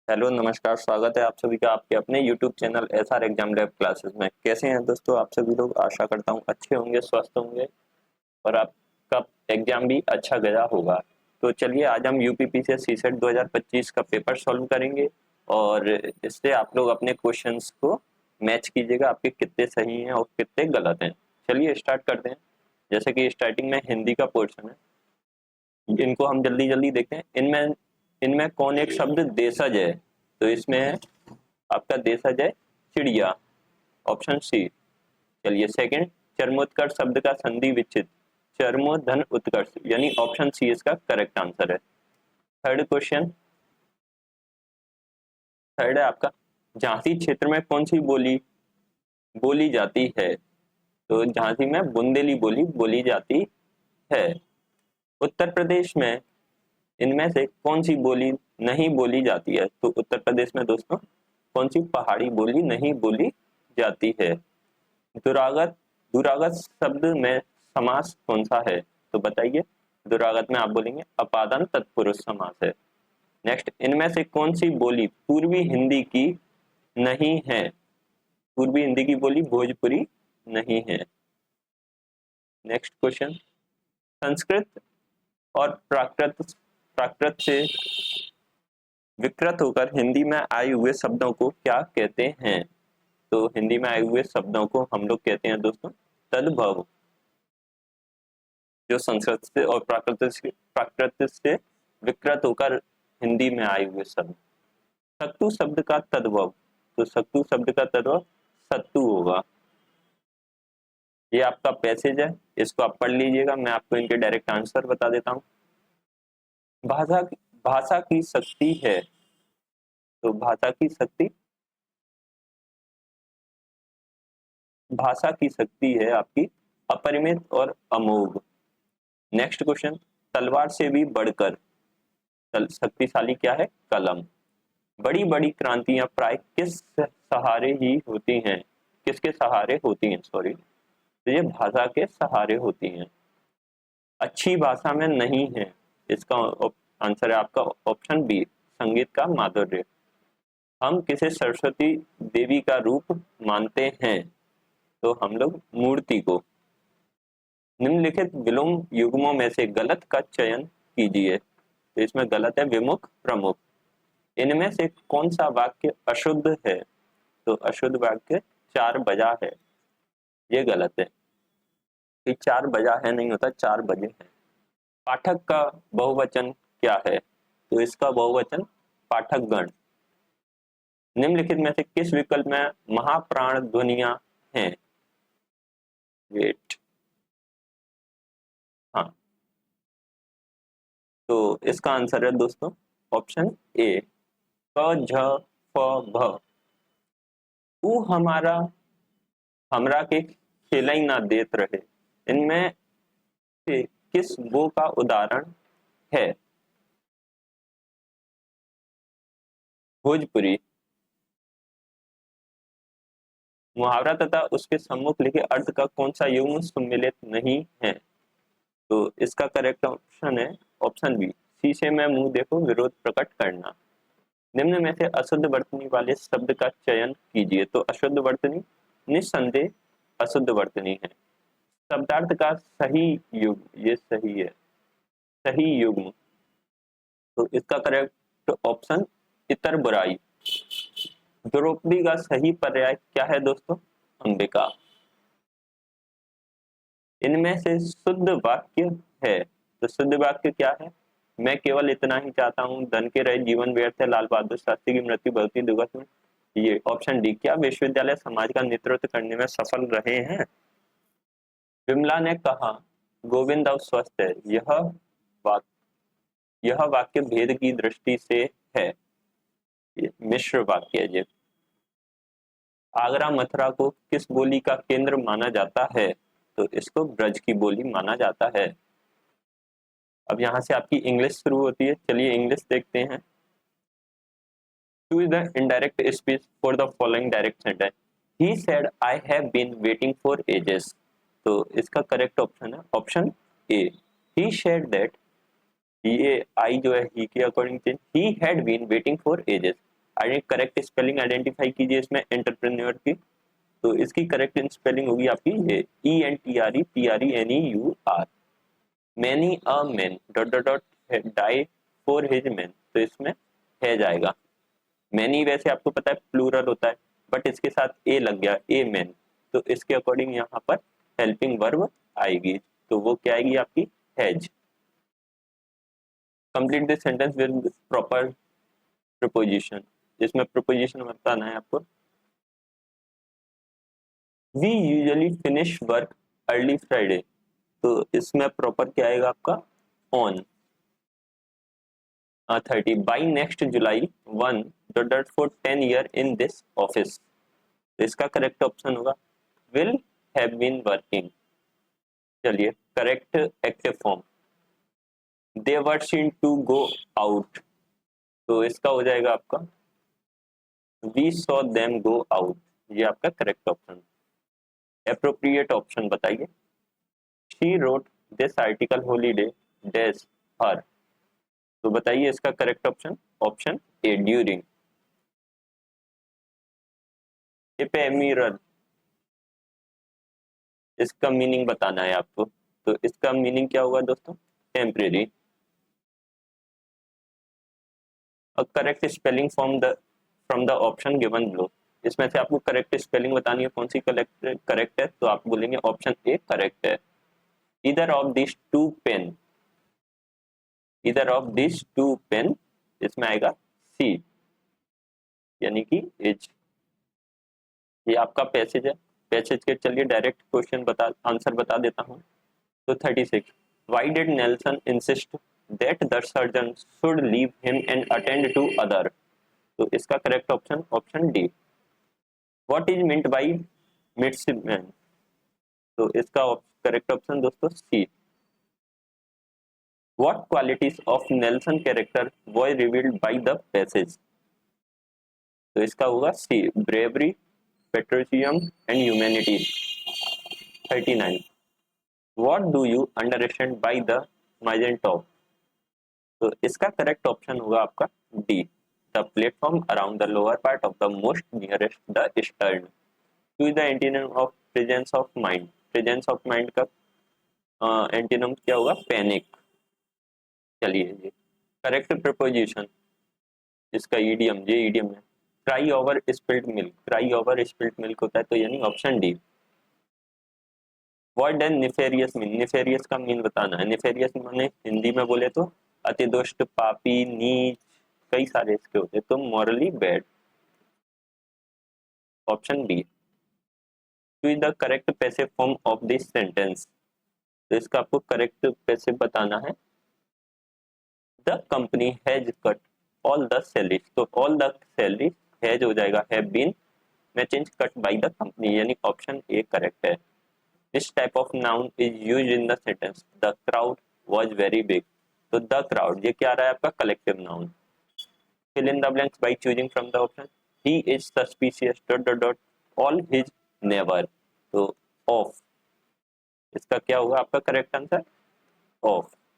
Hello नमस्कार, स्वागत है आप सभी का आपके अपने YouTube channel SR exam lab classes में। कैसे हैं दोस्तों आप सभी लोग? आशा करता हूं अच्छे होंगे, स्वस्थ होंगे और आपका एग्जाम भी अच्छा गया होगा। तो चलिए आज हम यूपीपीसीएस सीसेट 2025 का पेपर सॉल्व करेंगे और इससे आप लोग अपने क्वेश्चंस को मैच कीजिएगा, आपके कितने सही हैं और कितने गलत हैं। चलिए स्टार्ट करते हैं। जैसे कि स्टार्टिंग में हिंदी का पोर्शन है, इनको हम जल्दी जल्दी देखते हैं। इनमें इनमें कौन एक शब्द देशज है? तो इसमें है आपका देशज है चिड़िया, ऑप्शन सी। चलिए सेकंड, चरमोत्कर्ष शब्द का संधि विच्छेद चरमोधन उत्कर्ष, यानी ऑप्शन सी इसका करेक्ट आंसर है। थर्ड क्वेश्चन, थर्ड है आपका, झांसी क्षेत्र में कौन सी बोली बोली जाती है? तो झांसी में बुंदेली बोली बोली जाती है। उत्तर प्रदेश में इनमें से कौन सी बोली नहीं बोली जाती है? तो उत्तर प्रदेश में दोस्तों कौन सी पहाड़ी बोली नहीं बोली जाती है? दुरागत दुरागत शब्द में समास कौन सा है? तो बताइए। दुरागत में आप बोलेंगे अपादान तत्पुरुष समास है। नेक्स्ट, इनमें से कौन सी बोली पूर्वी हिंदी की नहीं है? पूर्वी हिंदी की बोली भोजपुरी नहीं है। नेक्स्ट क्वेश्चन, संस्कृत और प्राकृत प्राकृत से विकृत होकर हिंदी में आए हुए शब्दों को क्या कहते हैं? तो हिंदी में आए हुए शब्दों को हम लोग कहते हैं दोस्तों तद्भव। जो संस्कृत से और प्राकृत से विकृत होकर हिंदी में आए हुए शब्द। सत्तू शब्द का तद्भव, तो सत्तू शब्द का तद्भव सत्तू होगा। ये आपका पैसेज है, इसको आप पढ़ लीजिएगा, मैं आपको इनके डायरेक्ट आंसर बता देता हूँ। भाषा भाषा की शक्ति है, तो भाषा की शक्ति है आपकी अपरिमित और अमोघ। नेक्स्ट क्वेश्चन, तलवार से भी बढ़कर शक्तिशाली क्या है? कलम। बड़ी बड़ी क्रांतियां प्राय किस सहारे ही होती हैं? किसके सहारे होती हैं? सॉरी, तो ये भाषा के सहारे होती हैं। अच्छी भाषा में नहीं है, इसका आंसर है आपका ऑप्शन बी, संगीत का माधुर्य। हम किसे सरस्वती देवी का रूप मानते हैं? तो हम लोग मूर्ति को। निम्नलिखित विलोम युग्मों में से गलत का चयन कीजिए। तो इसमें गलत है विमुख प्रमुख। इनमें से कौन सा वाक्य अशुद्ध है? तो अशुद्ध वाक्य चार बजा है, ये गलत है। ये चार बजा है नहीं होता, चार बजे है। पाठक का बहुवचन क्या है? तो इसका बहुवचन पाठकगण। निम्नलिखित में से किस विकल्प में महाप्राण ध्वनियां हैं? वेट, हाँ, तो इसका आंसर है दोस्तों ऑप्शन ए, क झ फ भ। ऊ हमारा हमरा के खेलई ना देत रहे, इनमें से किस वो का उदाहरण है? भोजपुरी। मुहावरा तथा उसके सम्मुख लिखे अर्थ का कौन सा युग्म सम्मिलित नहीं है? तो इसका करेक्ट ऑप्शन है ऑप्शन बी, शीशे में मुंह देखो विरोध प्रकट करना। निम्न में से अशुद्ध वर्तनी वाले शब्द का चयन कीजिए। तो अशुद्ध वर्तनी निस्संदेह अशुद्ध वर्तनी है। शब्दार्थ का सही युग्म, ये सही है, सही युग्म। तो इसका करेक्ट ऑप्शन इतर बुराई। द्रौपदी का सही पर्याय क्या है दोस्तों? अंबिका। इनमें से शुद्ध वाक्य है, तो शुद्ध वाक्य क्या है? मैं केवल इतना ही चाहता हूँ, धन के रहे जीवन व्यर्थ है, लाल बहादुर शास्त्री की मृत्यु बहुत ही दुखद है। ये ऑप्शन डी, क्या विश्वविद्यालय समाज का नेतृत्व करने में सफल रहे हैं? विमला ने कहा गोविंद अब स्वस्थ है, यह वाक्य भेद की दृष्टि से है, ये मिश्र वाक्य है। आगरा मथुरा को किस बोली का केंद्र माना जाता है? तो इसको ब्रज की बोली माना जाता है। अब यहाँ से आपकी इंग्लिश शुरू होती है, चलिए इंग्लिश देखते हैं। Choose the indirect speech for the following direct sentence. He said, I have been waiting for ages. तो इसका करेक्ट ऑप्शन है option A. He said that, ये आई जो है ही के अकॉर्डिंग से, he had been waiting for ages. Correct spelling identify कीजिए इसमें एंटरप्रेन्योर की। तो इसकी करेक्ट स्पेलिंग होगी आपकी ये ENTREPRENEUR। Many a man dot dot dot die for his man, तो इसमें है जाएगा। मैनी वैसे आपको पता है प्लूरल होता है, बट इसके साथ ए लग गया, ए मैन, तो इसके अकॉर्डिंग यहाँ पर हेल्पिंग वर्ब आएगी, तो वो क्या आएगी आपकी has. Complete this sentence with proper preposition, जिसमें प्रीपोजिशन बताना है आपको। We usually finish work early Friday, तो इसमें प्रॉपर क्या आएगा आपका on 30 by next July 1 dot for 10 year in this office, तो इसका करेक्ट ऑप्शन होगा विल हैव बीन वर्किंग। चलिए correct active form, they were seen to go out, तो इसका हो जाएगा आपका we saw them go out, ये आपका करेक्ट ऑप्शन। एप्रोप्रिएट ऑप्शन बताइए। She wrote this article holiday dash her, तो बताइए इसका correct option, option A during. Ephemeral, इसका मीनिंग बताना है आपको, तो इसका मीनिंग क्या होगा दोस्तों, temporary. Correct spelling from the option given below, इसमें से आपको करेक्ट स्पेलिंग बतानी है, कौन सी करेक्ट है, तो आप बोलेंगे ऑप्शन ए करेक्ट है। इधर ऑफ दिस टू पेन, इधर ऑफ दिस टू पेन, इसमें आएगा सी, यानी कि एज। ये आपका पैसेज है, पैसेज के चलिए डायरेक्ट क्वेश्चन आंसर बता देता हूँ। तो 36, why did Nelson insist that the surgeon should leave him and attend to other, तो इसका correct option, option D. What is meant by midshipman, तो इसका करेक्ट ऑप्शन दोस्तों C. What qualities of Nelson character were revealed by the passage, तो इसका होगा C, bravery, patriotism and humanity. 39, what do you understand by the mizzen of, तो इसका correct option होगा आपका D, the platform around the lower part of the most nearest the stern to the antonym of presence of mind. Presence of mind का antonym क्या होगा, panic. चलिए जी correct preposition, इसका ईडियम, ये ईडियम है, cry over spilled milk, cry over spilled milk होता है, तो यानी option D. What does nefarious mean, nefarious का मीन बताना है। नेफेरियस माने हिंदी में बोले तो अति दुष्ट, पापी, नीच, कई सारे इसके होते हैं, तो morally bad, option B. Two is the correct passive form of this sentence, तो इसका आपको करेक्ट पैसिव बताना है। The company has cut all the salaries, तो ऑल द सैलरी हैज हो जाएगा हैव बीन में change, cut by the company, यानी ऑप्शन ए करेक्ट है। This type of noun is used in the sentence the crowd was very big, तो the crowd ये क्या आ रहा है आपका collective noun. Fill in the blanks by choosing from the option, he is suspicious dot dot dot all his never, तो of, इसका क्या होगा आपका करेक्ट आंसर, ऑफ।